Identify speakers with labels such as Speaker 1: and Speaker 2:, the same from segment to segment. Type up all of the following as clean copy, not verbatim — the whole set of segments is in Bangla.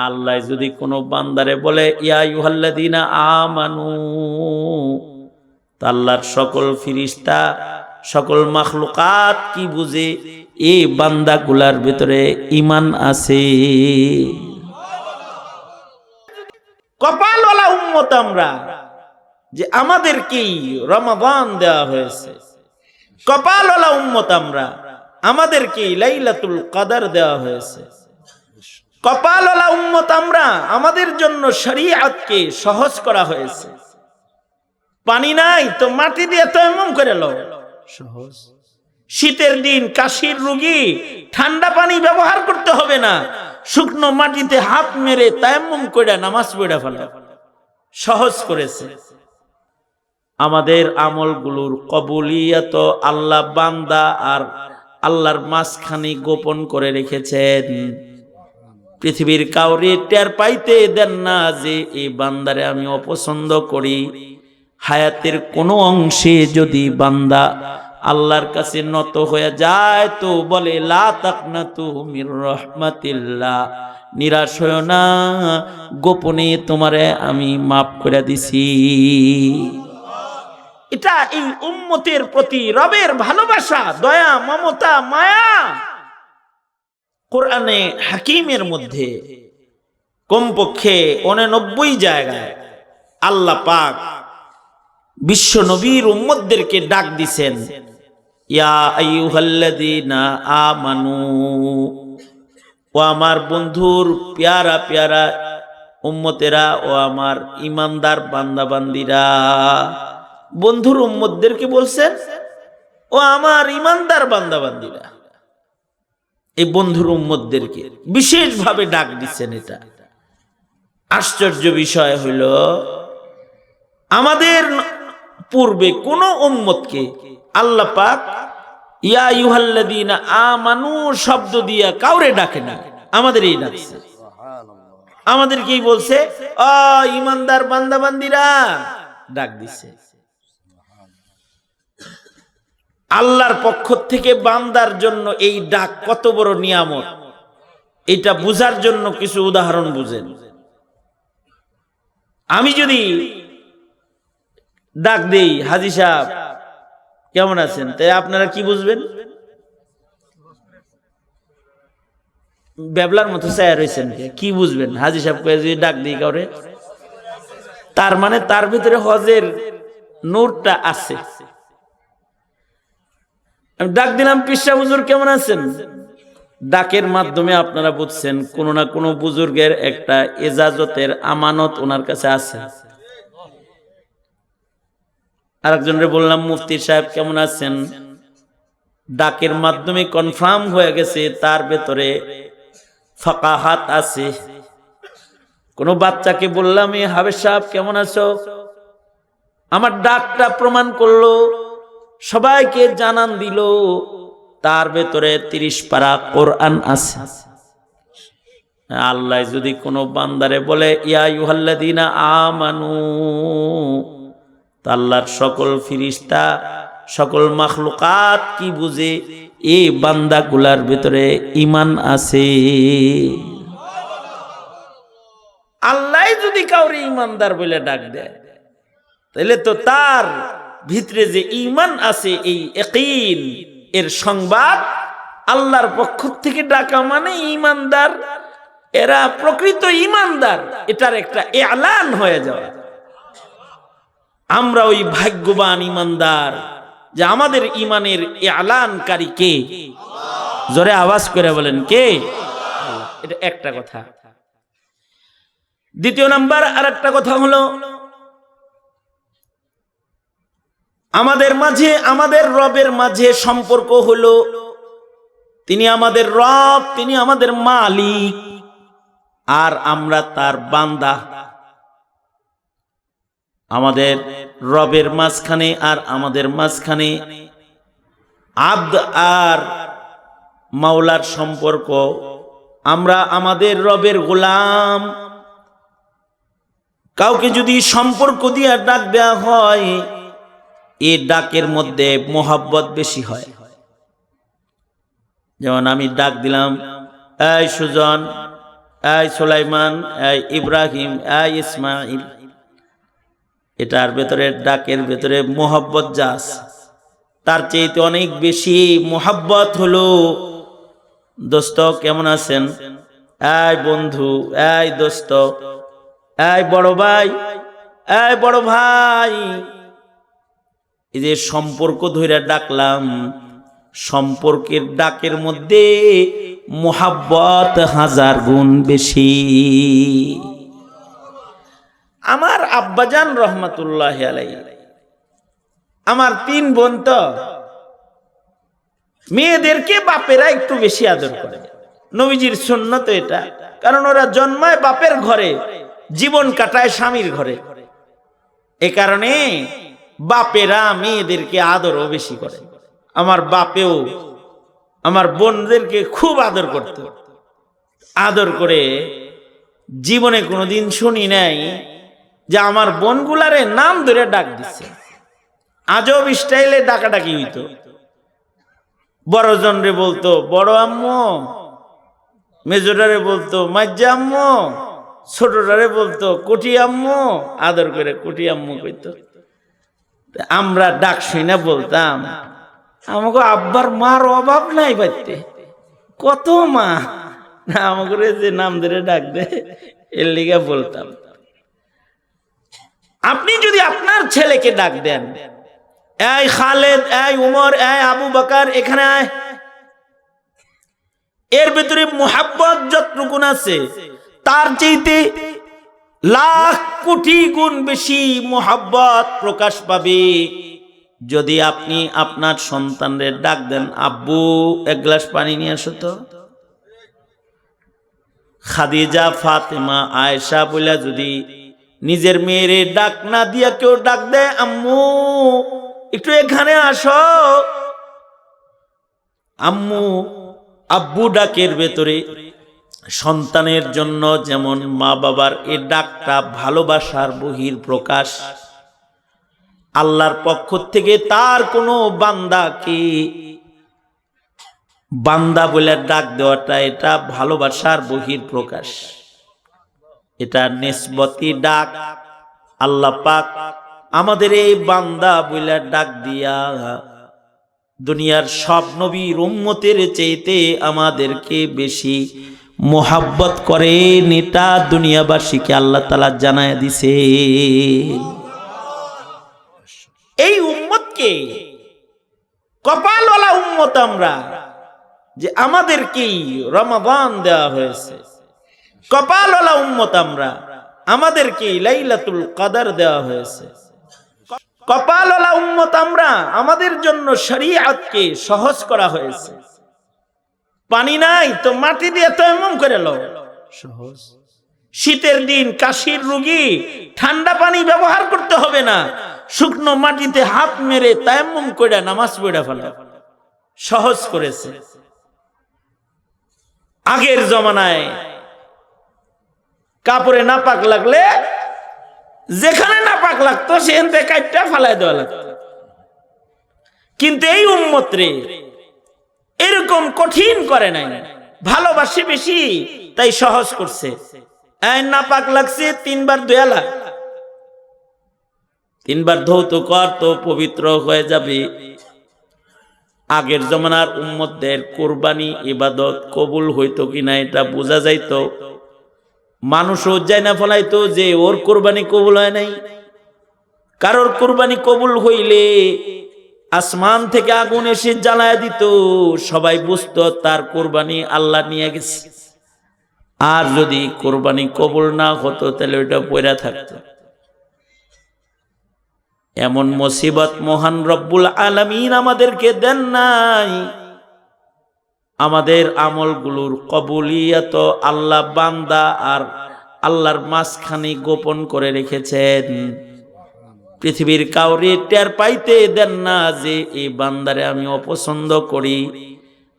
Speaker 1: আল্লাহ যদি কোনো বান্দারে বলে ইয়া আইয়ুহাল্লাযীনা আমানু, আল্লাহর সকল ফিরিস্তা সকল মাখলুকাত কি বুঝে এই বান্দাগুলার ভিতরে ঈমান আছে। কপালওয়ালা উম্মত আমরা, যে আমাদেরকেই রমাদান দেওয়া হয়েছে। কপালওয়ালা উম্মত আমরা, আমাদেরকেই লাইলাতুল কদর দেওয়া হয়েছে। কপালওয়ালা উম্মত আমরা, আমাদের জন্য শরীয়তকে সহজ করা হয়েছে। পানি নাই তো মাটি দিয়ে তায়াম্মুম করে লও, সহজ। শীতের দিন কাশির রোগী ঠান্ডা পানি ব্যবহার করতে হবে না, শুকনো মাটিতে হাত মেরে তায়াম্মুম করে নামাজ পড়া ফেলা, সহজ করেছে। আমাদের আমলগুলোর কবুলিয়ত আল্লাহ বান্দা আর আল্লাহর মাঝখানে গোপন করে রেখেছেন। পৃথিবীর কাউরে টের পাইতে দেন না যে এই বান্দারে আমি অপছন্দ করি। হায়াতের কোনো অংশে যদি বান্দা আল্লাহর কাছে নত হয়ে যায় তো বলে লা তাকনাতু মির রাহমাতিল্লাহ, নিরাশ হয়ো না, গোপনে তোমারে আমি মাফ করে দিছি। এটা এই উম্মতের প্রতি রবের ভালোবাসা, দয়া, মমতা, মায়া। কোরআনে হাকিমের মধ্যে কমপক্ষে 89 জায়গায় আল্লাহ পাক বিশ্ব নবীর উম্মতদেরকে ডাক দিছেন, ইয়া আইয়ুহাল্লাযীনা আমানু, ও আমার বন্ধুর প্যারা প্যারা উম্মতেরা, ও আমার ইমানদার বান্দা বান্দিরা। বন্ধুর উম্মতদেরকে বলছেন, ও আমার ইমানদার বান্দা বান্দিরা। এই বন্ধুর উম্মতদেরকে বিশেষভাবে ডাক দিচ্ছেন। এটা আশ্চর্য বিষয় হইল, আমাদের পূর্বে কোন উম্মতকে আল্লাহ পাক ইয়া আইয়ুহাল্লাযীনা আমানু শব্দ দিয়া কাউরে ডাকে না, আমাদের এই ডাকছে। আমাদেরকেই বলছে ও ইমানদার বান্দা বান্দিরা, ডাক দিছে। আল্লাহর পক্ষ থেকে বান্দার জন্য এই ডাক কত বড় নিয়ামত, এটা বুঝার জন্য কিছু উদাহরণ বুঝেন। আমি যদি ডাক দেই, হাজী সাহেব কেমন আছেন, তাই আপনারা কি বুঝবেন? বেবলার মতো চায়া রয়েছেন, কি বুঝবেন? হাজী সাহেব যদি ডাক দিই কাউরে, তার মানে তার ভিতরে হজের নূরটা আছে। আমি ডাক দিলাম পীর সাহেব হুজুর কেমন আছেন, ডাকের মাধ্যমে আপনারা বুঝছেন কোন না কোন বুজুর্গের একটা এজাজতের আমানত ওনার কাছে আছে। আরেকজনের বললাম মুফতি সাহেব কেমন আছেন, ডাকের মাধ্যমে কনফার্ম হয়ে গেছে তার ভেতরে ফাকাহাত আছে। কোন বাচ্চাকে বললাম এ হাবেজ সাহেব কেমন আছো, আমার ডাকটা প্রমাণ করলো, সবাইকে জানান দিল তার ভেতরে 30 পারা কোরআন আছে। আল্লাহ যদি কোনো বান্দারে বলে ইয়া আইয়ুহাল্লাযীনা আমানু, আল্লাহর সকল ফিরিস্তা সকল মাখলুকাত কি বুঝে এই বান্দাগুলার ভিতরে ঈমান আছে। আল্লাহ যদি কাউরে ঈমানদার বলে ডাক দেয়, তাহলে তো তার ভিতরে যে ঈমান আছে, এই ইয়াকিন এর সংবাদ আল্লাহর পক্ষ থেকে ডাকা মানে ঈমানদার, এরা প্রকৃত ঈমানদার, এটার একটা এলান হয়ে যাওয়া। আমরা ওই ভাগ্যবান ঈমানদার যে আমাদের ঈমানের এলানকারী কে? জোরে আওয়াজ করে বলেন কে? এটা একটা কথা। দ্বিতীয় নাম্বার আরেকটা কথা হলো, আমাদের মাঝে আমাদের রবের মাঝে সম্পর্ক হলো, তিনি আমাদের রব, তিনি আমাদের মালিক, আর আমরা তার বান্দা। আমাদের রবের মাঝখানে আর আমাদের মাঝখানে আব্দ আর মাওলার সম্পর্ক। আমরা আমাদের রবের গোলাম। কাউকে যদি সম্পর্ক দিয়ে ডাক দেওয়া হয়, এই ডাকের মধ্যে মোহাব্বত বেশি হয়। যেমন আমি ডাক দিলাম এই সুজন, এই সুলাইমান, এই ইব্রাহিম, এই ইসমাইল, এটার ভেতরে ডাকের ভেতরে মোহাব্বত যা আছে তার চেয়ে অনেক বেশি মোহাব্বত হলো দোস্ত কেমন আছেন, এই বন্ধু, এই দোস্ত, এই বড় ভাই, এই বড় ভাই। এই যে সম্পর্ক ধরে ডাকলাম, সম্পর্কের ডাকের মধ্যে মোহাব্বত 1000 গুণ বেশি। আমার আব্বাজান রহমাতুল্লাহি আলাইহি, আমার 3 বোন, তো মেয়েদেরকে বাপেরা একটু বেশি আদর করে, নবীজির সুন্নাত এটা। কারণ ওরা জন্মায় বাপের ঘরে, জীবন কাটায় স্বামীর ঘরে। এ কারণে বাপেরা মেয়েদেরকে আদরও বেশি করে। আমার বাপেও আমার বোনদেরকে খুব আদর করত। আদর করে জীবনে কোনোদিন শুনি নাই যে আমার বোনগুলারে নাম ধরে ডাক দিচ্ছে। আজব স্টাইলে ডাকাডাকি হইতো। বড়জন রে বলতো বড় আম্মু, মেজোটারে বলতো মাজ্জা আম্মু, ছোটটারে বলতো কুটি আম্মু, আদর করে কুটি আম্মু কইতো। আমরা ডাক শুনে বলতাম আমাকে আব্বার মার অভাব নাই বাড়িতে, কত মা, আমাকে যে নাম ধরে ডাক দে, এর লিগে বলতাম। আপনি যদি আপনার ছেলেকে ডাক দেন, এই খালেদ, এই উমর, এই আবু বকর, এখানে আয়, এর ভিতরে মোহাব্বত যতটুকু আছে তার চাইতে লাখ কোটি গুণ বেশি মোহাব্বত প্রকাশ পাবে যদি আপনি আপনার সন্তানদের ডাক দেন, আব্বু 1 গ্লাস পানি নিয়ে আসো তো। খাদিজা, ফাতেমা, আয়েশা বলে যদি নিজের মেয়েরে ডাক না দিয়া কেউ ডাক দেয়, আম্মু একটু এখানে আসো, আম্মু আব্বু ডাকের ভেতরে সন্তানের জন্য যেমন মা বাবার এই ডাকটা ভালোবাসার বহির প্রকাশ, আল্লাহর পক্ষ থেকে তার কোনো বান্দাকে বান্দা বলে ডাক দেওয়াটা এটা ভালোবাসার বহির প্রকাশ, এটা নিসবতি ডাক। আল্লাহ পাক আমাদের এই বান্দা বলে ডাক দিয়া দুনিয়ার সব নবীর উম্মতের চাইতে আমাদেরকে বেশি মোহাব্বত করেন, এটা দুনিয়াবাসীকে আল্লাহ তাআলা জানায় দিছে। এই উম্মতকে কপালওয়ালা উম্মত আমরা, যে আমাদেরকেই রমাদান দেওয়া হয়েছে, কপালওয়ালা উম্মত আমরা, আমাদেরকেই লাইলাতুল কদর দেওয়া হয়েছে, কপালওয়ালা উম্মত আমরা, আমাদের জন্য শরীয়তকে সহজ করা হয়েছে। পানি নাই তো মাটি দিয়ে তায়াম্মুম করে লও, সহজ। শীতের দিন কাশির রোগী ঠান্ডা পানি ব্যবহার করতে হবে না, শুকনো মাটিতে হাত মেরে তায়াম্মুম করে নামাজ পড়া ফেলা, সহজ করেছে। আগের জমানায় কাপড়ে নাপাক লাগলে যেখানে নাপাক লাগতো সেখান থেকে কাটটা ফালাই দেওয়া লাগতো। কিন্তু এই উম্মত রে এরকম কঠিন করে নাই, ভালোবাসে বেশি তাই সহজ করছে। এই নাপাক লাগছে 3 বার ধোয়া লাগ, 3 বার ধৌত কর তো পবিত্র হয়ে যাবে। আগের জমানার উম্মতদের কুরবানি ইবাদত কবুল হইতো কিনা এটা বোঝা যাইতো। মানুষও যায় না ফলাইতো যে ওর কুরবানি কবুল হয় নাই। কারোর কুরবানি কবুল হইলে আসমান থেকে আগুন এসে জ্বালায় দিত, সবাই বুঝতো তার কুরবানি আল্লাহ নিয়ে গেছে। আর যদি কুরবানি কবুল না হতো তাহলে ওইটা পড়ে থাকতো। এমন মুসিবত মহান রব্বুল আলামিন আমাদেরকে দেন নাই। আমাদের আমলগুলোর কবুলিয়ত আল্লাহ বান্দা আর আল্লাহর মাঝখানে গোপন করে রেখেছেন। পৃথিবীর কাউরে টের পাইতে দেন না যে এই বান্দারে আমি অপছন্দ করি।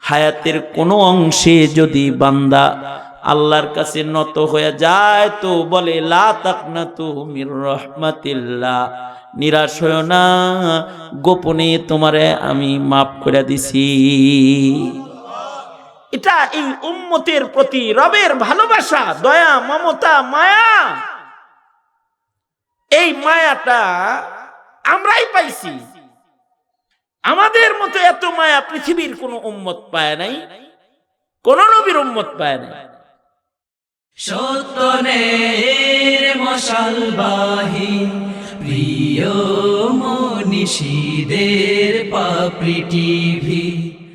Speaker 1: হায়াতের কোনো অংশে যদি বান্দা আল্লাহর কাছে নত হয়ে যায় তো বলে লা তাকনাতু মির রাহমাতিল্লাহ, নিরাশ হয়ো না, গোপনে তোমারে আমি মাফ করে দিছি। এটা এই উম্মতের প্রতি রবের ভালোবাসা, দয়া, মমতা, মায়া। এই মায়াটা আমরাই পাইছি। আমাদের মতো এত মায়া পৃথিবীর কোন উম্মত পায় নাই, কোন নবীর উম্মত পায় নাই।
Speaker 2: সত্যনের মশালবাহী প্রিয় মনীষীদের পাপড়ি টিভি।